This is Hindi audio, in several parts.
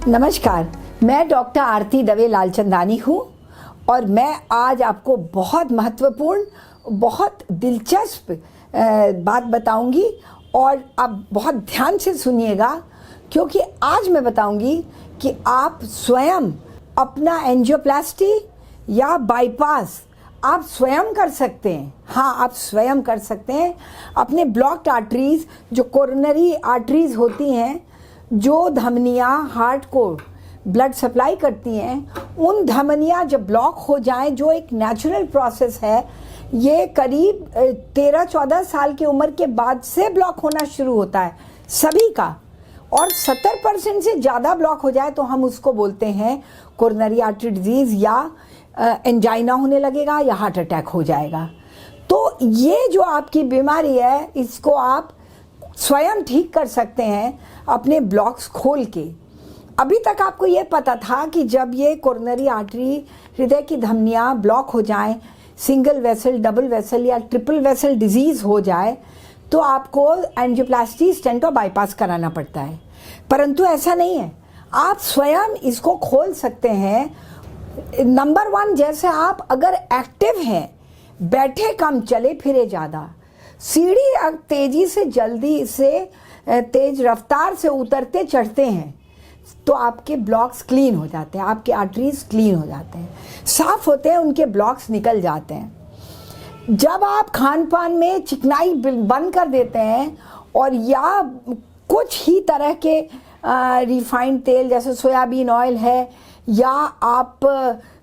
नमस्कार, मैं डॉक्टर आरती दवे लालचंदानी हूँ और मैं आज आपको बहुत महत्वपूर्ण, बहुत दिलचस्प बात बताऊंगी और आप बहुत ध्यान से सुनिएगा, क्योंकि आज मैं बताऊंगी कि आप स्वयं अपना एंजियोप्लास्टी या बाईपास आप स्वयं कर सकते हैं। हाँ, आप स्वयं कर सकते हैं। अपने ब्लॉक्ड आर्टरीज, जो कोरोनरी आर्टरीज होती हैं, जो धमनियाँ हार्ट को ब्लड सप्लाई करती हैं, उन धमनियाँ जब ब्लॉक हो जाएं, जो एक नेचुरल प्रोसेस है, ये करीब 13-14 साल की उम्र के बाद से ब्लॉक होना शुरू होता है सभी का, और 70% से ज़्यादा ब्लॉक हो जाए तो हम उसको बोलते हैं कोरोनरी आर्टरी डिजीज़, या एंजाइना होने लगेगा या हार्ट अटैक हो जाएगा। तो ये जो आपकी बीमारी है, इसको आप स्वयं ठीक कर सकते हैं अपने ब्लॉक्स खोल के। अभी तक आपको ये पता था कि जब ये कोरोनरी आर्टरी, हृदय की धमनियाँ ब्लॉक हो जाएं, सिंगल वेसल, डबल वेसल या ट्रिपल वेसल डिजीज़ हो जाए, तो आपको एंजियोप्लास्टी, स्टेंट और बाईपास कराना पड़ता है। परंतु ऐसा नहीं है, आप स्वयं इसको खोल सकते हैं। नंबर 1, जैसे आप अगर एक्टिव हैं, बैठे कम, चले फिरे ज़्यादा, सीढ़ी तेजी से, जल्दी से, तेज रफ्तार से उतरते चढ़ते हैं, तो आपके ब्लॉक्स क्लीन हो जाते हैं, आपके आर्टरीज क्लीन हो जाते हैं, साफ होते हैं, उनके ब्लॉक्स निकल जाते हैं। जब आप खान पान में चिकनाई बंद कर देते हैं और या कुछ ही तरह के रिफाइंड तेल जैसे सोयाबीन ऑयल है, या आप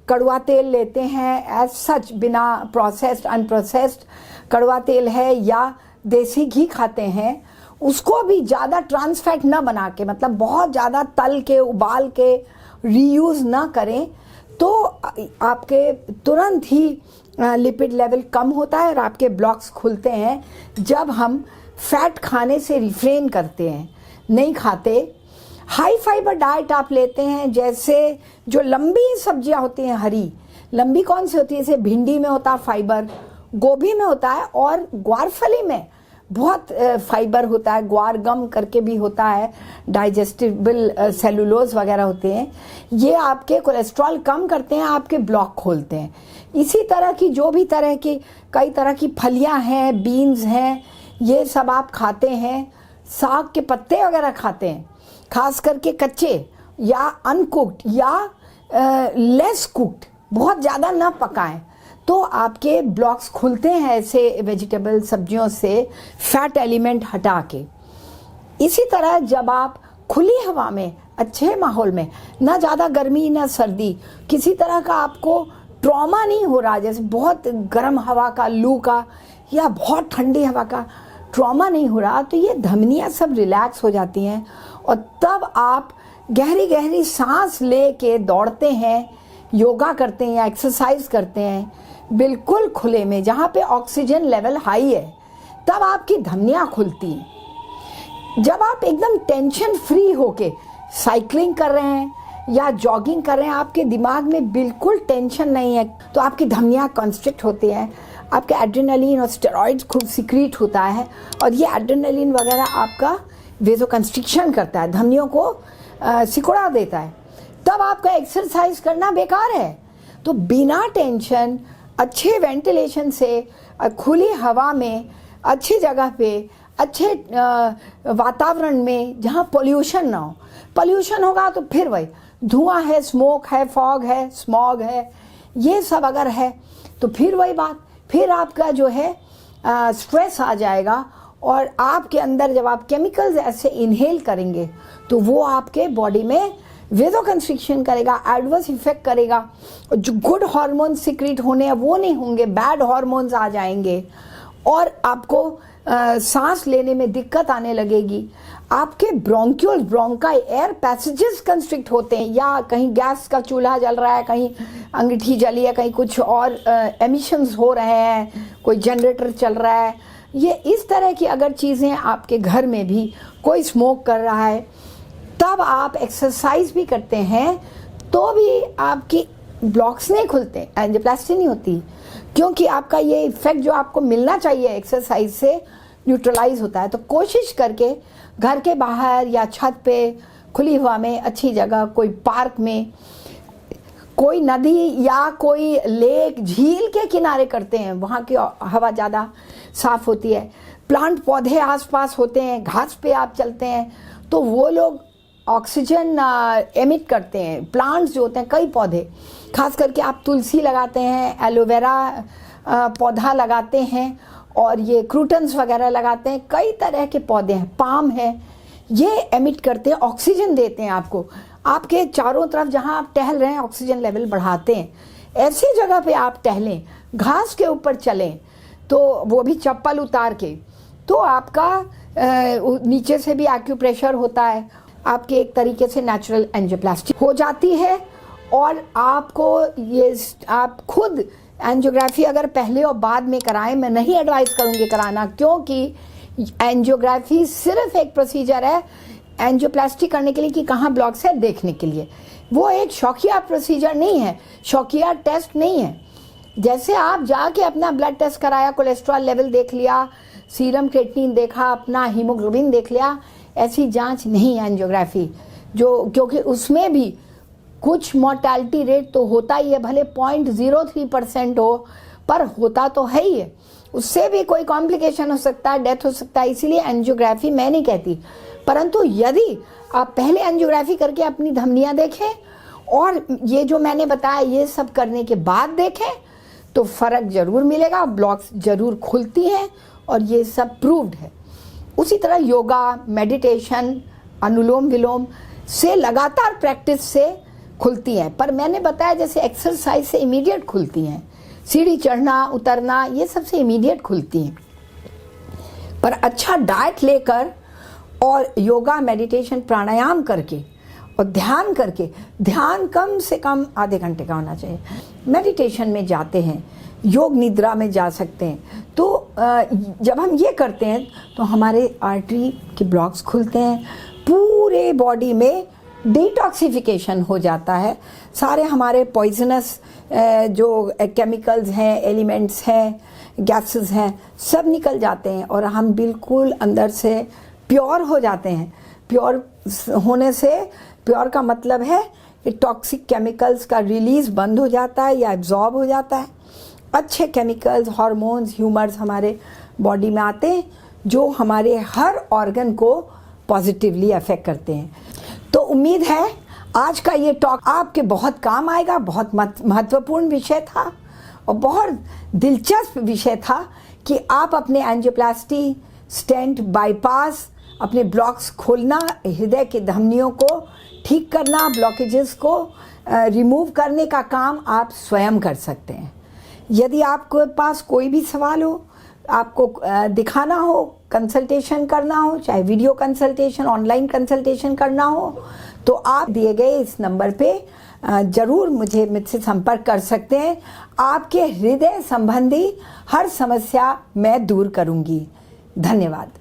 कड़वा तेल लेते हैं एज सच, बिना प्रोसेस्ड, अनप्रोसेस्ड कड़वा तेल है, या देसी घी खाते हैं, उसको भी ज़्यादा ट्रांस फैट ना बना के, मतलब बहुत ज़्यादा तल के, उबाल के रीयूज़ ना करें, तो आपके तुरंत ही लिपिड लेवल कम होता है और आपके ब्लॉक्स खुलते हैं। जब हम फैट खाने से रिफ्रेन करते हैं, नहीं खाते, हाई फाइबर डाइट आप लेते हैं, जैसे जो लंबी सब्जियां होती हैं, हरी लंबी कौन सी होती है, जैसे भिंडी में होता है फाइबर, गोभी में होता है, और ग्वारफली में बहुत फाइबर होता है, ग्वार गम करके भी होता है, डाइजेस्टिबल सेलुलोज वगैरह होते हैं। ये आपके कोलेस्ट्रॉल कम करते हैं, आपके ब्लॉक खोलते हैं। इसी तरह की जो भी तरह की कई तरह की फलियां हैं, बीन्स हैं, ये सब आप खाते हैं, साग के पत्ते वगैरह खाते हैं, खास करके कच्चे या अनकुक्ड या लेस कुक्ड, बहुत ज़्यादा ना पकाएं, तो आपके ब्लॉक्स खुलते हैं ऐसे वेजिटेबल, सब्जियों से फैट एलिमेंट हटा के। इसी तरह जब आप खुली हवा में, अच्छे माहौल में, ना ज़्यादा गर्मी ना सर्दी, किसी तरह का आपको ट्रॉमा नहीं हो रहा, जैसे बहुत गर्म हवा का, लू का, या बहुत ठंडी हवा का ट्रॉमा नहीं हो रहा, तो ये धमनियाँ सब रिलैक्स हो जाती हैं, और तब आप गहरी गहरी सांस ले के दौड़ते हैं, योगा करते हैं या एक्सरसाइज करते हैं बिल्कुल खुले में, जहाँ पे ऑक्सीजन लेवल हाई है, तब आपकी धमनियाँ खुलती हैं। जब आप एकदम टेंशन फ्री होके साइकिलिंग कर रहे हैं या जॉगिंग कर रहे हैं, आपके दिमाग में बिल्कुल टेंशन नहीं है, तो आपकी धमनियाँ कंस्ट्रिक्ट होती हैं, आपके एड्रेनलिन और स्टेरॉइड्स खूब सिक्रीट होता है, और ये एड्रेनलिन वगैरह आपका वेजोकंस्ट्रिक्शन करता है, धमनियों को सिकुड़ा देता है, तब आपका एक्सरसाइज करना बेकार है। तो बिना टेंशन, अच्छे वेंटिलेशन से, खुली हवा में, अच्छी जगह पे, अच्छे वातावरण में, जहाँ पोल्यूशन ना हो, पोल्यूशन होगा तो फिर वही धुआं है, स्मोक है, फॉग है, स्मॉग है, ये सब अगर है तो फिर वही बात, फिर आपका जो है स्ट्रेस आ जाएगा, और आपके अंदर जब आप केमिकल्स ऐसे इनहेल करेंगे तो वो आपके बॉडी में वेजोकंस्ट्रिक्शन करेगा, एडवर्स इफेक्ट करेगा, जो गुड हार्मोन्स सिक्रीट होने हैं वो नहीं होंगे, बैड हार्मोन्स आ जाएंगे, और आपको सांस लेने में दिक्कत आने लगेगी। आपके bronchioles, bronchi, air passages constrict होते हैं, या कहीं गैस का चूल्हा जल रहा है, कहीं अंगीठी जली है, कहीं कुछ और एमिशंस हो रहे हैं, कोई जनरेटर चल रहा है, ये इस तरह की अगर चीज़ें आपके घर में भी, कोई स्मोक कर रहा है, तब आप एक्सरसाइज भी करते हैं तो भी आपकी ब्लॉक्स नहीं खुलते, एंजियोप्लास्टी नहीं होती, क्योंकि आपका ये इफेक्ट जो आपको मिलना चाहिए एक्सरसाइज से न्यूट्रलाइज होता है। तो कोशिश करके घर के बाहर या छत पे खुली हवा में, अच्छी जगह, कोई पार्क में, कोई नदी या कोई लेक, झील के किनारे करते हैं, वहाँ की हवा ज़्यादा साफ होती है। प्लांट पौधे आसपास होते हैं, घास पे आप चलते हैं तो वो लोग ऑक्सीजन एमिट करते हैं। प्लांट्स जो होते हैं, कई पौधे, खास करके आप तुलसी लगाते हैं, एलोवेरा पौधा लगाते हैं और ये क्रूटन्स वगैरह लगाते हैं, कई तरह के पौधे हैं, पाम है, ये एमिट करते हैं, ऑक्सीजन देते हैं आपको। आपके चारों तरफ जहाँ आप टहल रहे हैं ऑक्सीजन लेवल बढ़ाते हैं। ऐसी जगह पे आप टहलें, घास के ऊपर चलें, तो वो भी चप्पल उतार के, तो आपका नीचे से भी एक्यूप्रेशर होता है, आपके एक तरीके से नेचुरल एंजियोप्लास्टी हो जाती है। और आपको ये आप खुद एंजियोग्राफी अगर पहले और बाद में कराएं, मैं नहीं एडवाइस करूँगी कराना, क्योंकि एंजियोग्राफी सिर्फ एक प्रोसीजर है एंजियोप्लास्टी करने के लिए कि कहाँ ब्लॉक्स है देखने के लिए। वो एक शौकिया प्रोसीजर नहीं है, शौकिया टेस्ट नहीं है। जैसे आप जाके अपना ब्लड टेस्ट कराया, कोलेस्ट्रॉल लेवल देख लिया, सीरम क्रिएटिनिन देखा, अपना हीमोग्लोबिन देख लिया, ऐसी जांच नहीं है एंजियोग्राफी, जो क्योंकि उसमें भी कुछ मोर्टालिटी रेट तो होता ही है, भले 0.03% हो, पर होता तो है ही है। उससे भी कोई कॉम्प्लिकेशन हो सकता है, डेथ हो सकता है, इसीलिए एंजियोग्राफी मैं नहीं कहती। परंतु यदि आप पहले एंजियोग्राफी करके अपनी धमनियाँ देखें और ये जो मैंने बताया ये सब करने के बाद देखें तो फ़र्क ज़रूर मिलेगा, ब्लॉक्स ज़रूर खुलती हैं और ये सब प्रूव्ड है। उसी तरह योगा, मेडिटेशन, अनुलोम विलोम से लगातार प्रैक्टिस से खुलती हैं, पर मैंने बताया जैसे एक्सरसाइज से इमीडिएट खुलती हैं, सीढ़ी चढ़ना उतरना ये सबसे इमीडिएट खुलती हैं। पर अच्छा डाइट लेकर और योगा, मेडिटेशन, प्राणायाम करके और ध्यान करके, ध्यान कम से कम आधे घंटे का होना चाहिए। मेडिटेशन में जाते हैं, योग निद्रा में जा सकते हैं, तो जब हम ये करते हैं तो हमारे आर्टरी के ब्लॉक्स खुलते हैं, पूरे बॉडी में डिटॉक्सिफिकेशन हो जाता है, सारे हमारे पॉइजनस जो केमिकल्स हैं, एलिमेंट्स हैं, गैसेस हैं, सब निकल जाते हैं और हम बिल्कुल अंदर से प्योर हो जाते हैं। प्योर होने से, प्योर का मतलब है कि टॉक्सिक केमिकल्स का रिलीज बंद हो जाता है या एब्जॉर्ब हो जाता है। अच्छे केमिकल्स, हार्मोन्स, ह्यूमर्स हमारे बॉडी में आते हैं जो हमारे हर ऑर्गन को पॉजिटिवली अफेक्ट करते हैं। तो उम्मीद है आज का ये टॉक आपके बहुत काम आएगा। बहुत महत्वपूर्ण विषय था और बहुत दिलचस्प विषय था कि आप अपने एंजियोप्लास्टी, स्टेंट, बाईपास, अपने ब्लॉक्स खोलना, हृदय की धमनियों को ठीक करना, ब्लॉकेजेस को रिमूव करने का काम आप स्वयं कर सकते हैं। यदि आपके पास कोई भी सवाल हो, आपको दिखाना हो, कंसल्टेशन करना हो, चाहे वीडियो कंसल्टेशन, ऑनलाइन कंसल्टेशन करना हो, तो आप दिए गए इस नंबर पे ज़रूर मुझसे संपर्क कर सकते हैं। आपके हृदय संबंधी हर समस्या मैं दूर करूंगी। धन्यवाद।